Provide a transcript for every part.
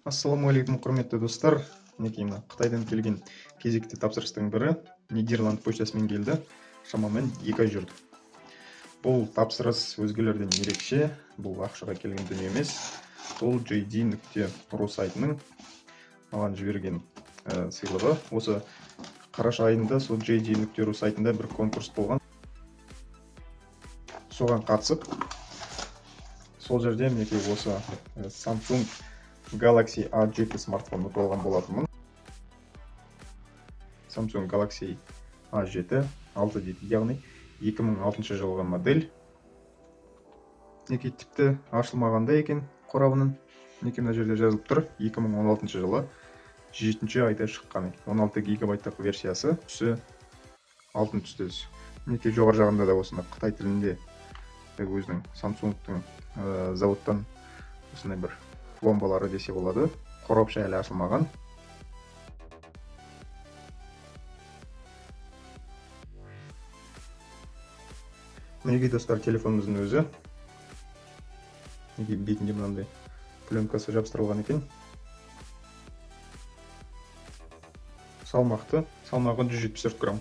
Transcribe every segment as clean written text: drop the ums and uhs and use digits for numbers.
Ассалаумағалейкум, құрметті достар. Мінекей мына Қытайдан келген кезекті тапсырыстың бірі Нидерланд почтасымен келді. Шамамен 2 ай жүрді. Бұл тапсырыс өзгелерден ерекше. Бұл ақшаға келген дүние емес. Сол JD.ru сайтының маған жіберген сыйлығы. Осы қараша айында сол JD.ru сайтында бір конкурс болған. Соған қатысып, сол жерде мінекей осы Samsung Galaxy A7 смартфон ұтып алған болатынмын. Samsung Galaxy A7 6 дейді, яғни 2006 жылғы модель. Неке тіпті ашылмағанда екен қорабының. Неке мына жерде жазылып тұр, 2016 жылы 7 айда шыққан. 16 гигабайттық версиясы, түсі алтын түсті. Неке жоғар жағында да осында Қытай тілінде өзінің Samsung-тың заводтан осындай бір пломбалары десе болады. Қорапша әлі ашылмаған. Неге достар, телефонымыздың өзі. Неге бетінде мынандай пленкасы жабыстырылған екен. Салмағы 174 грамм.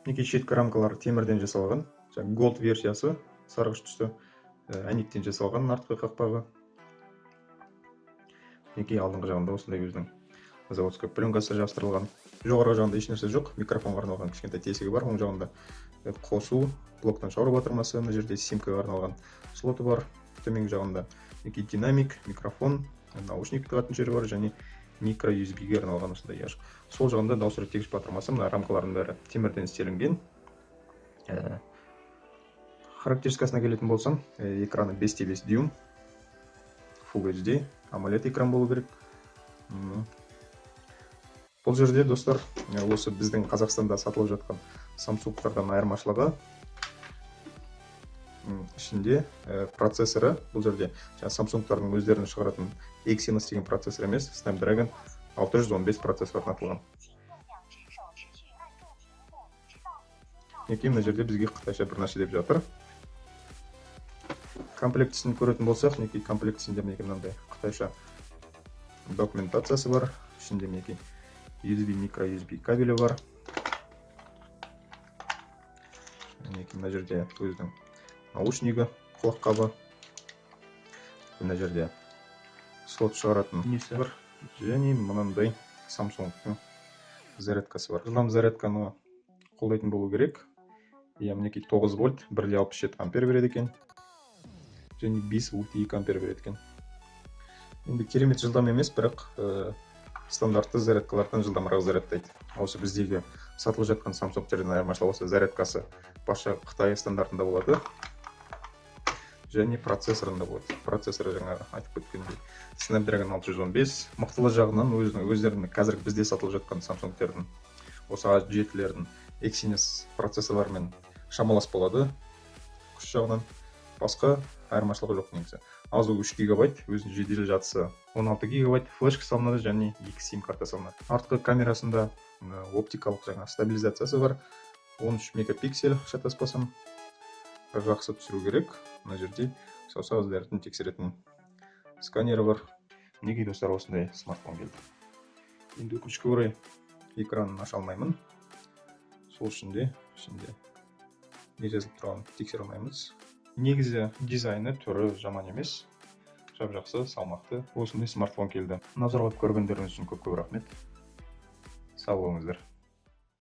Неге шеткі рамкалары темірден жасалған. Gold версиясы, сарғыш түсті әйнектен жасалған артқы қақпағы. Неге алдыңғы жағында осындай өзінің заводской пленкасы жабыстырылған. Жоғарғы жағында ешнәрсе жоқ, микрофонға арналған кішкентай тесігі бар. Оң жағында қосу, блоктан шауыр батырмасы, мына жерде симкаға арналған слоты бар. Төменгі жағында динамик, микрофон, наушник тығатын жері бар және микро USB-ге арналған осындай яшық. Сол жағында дауыс реттегіш батырмасы, мына рамкалардың бәрі темірден істелінген. Характеристикасына келетін болсам, экраны 5,5 дюйм, Full HD, AMOLED экран болу керек. Бұл жерде достар, осы біздің Қазақстанда сатылып жатқан Samsung-тардан айырмашылығы ішінде процессоры. Бұл жерде Samsung-тардың өздерінің шығаратын Exynos деген процессор емес, Snapdragon 615 процессор орнатылған. Неке мына жерде бізге қытайша бір нәрсе деп жатыр. Комплектісін көретін болсақ, неке комплектісінде мынандай қытайша документациясы бар. Ішінде неке USB, микро USB кабелі бар. Мына жерде өзінің наушнигі, құлаққабы. Мына жерде слот шығаратын несі бар. Және мынандай Samsung-тың зарядкасы бар. Жылдам зарядканы қолдайтын болу керек. Мінекей 9 вольт, 1,67 ампер береді екен. Және 5 вольт 2 ампер береді екен. Енді керемет жылдам емес, бірақ стандартты зарядкалардан жылдамырақ зарядтайды. Осы біздегі сатылып жатқан Samsung-терден айырмашылығы осы зарядкасы басқа Қытай стандартында болады. Және процессорында болады. Процессоры жаңа айтып кеткендей Snapdragon 615. Мықтылы жағынан өздерінің қазіргі бізде сатылып жатқан Samsung-тердің осы A7-лердің Exynos процессорларымен шамалас болады. Күш жағынан басқа айырмашылығы жоқ негізі. Азу 3 гигабайт, өзінің жедел жадысы 16 гигабайт, флешка салынады және 2 сим карта салынады. Артқы камерасында оптикалық жаңа стабилизациясы бар. 13 мегапиксель шатаспасам. Жақсы түсіру керек. Мына жерде саусақ іздерін тексеретін сканері бар. Неге достар осындай смартфон келді. Енді өкінішке орай экранын аша алмаймын. Сол ішінде не жазылып тұрғанын тексере алмаймыз. Негізі дизайны, түрі жаман емес. Жап-жақсы, салмақты осындай смартфон келді. Назарға көргендеріңіз үшін көп рахмет. Сау болыңыздар.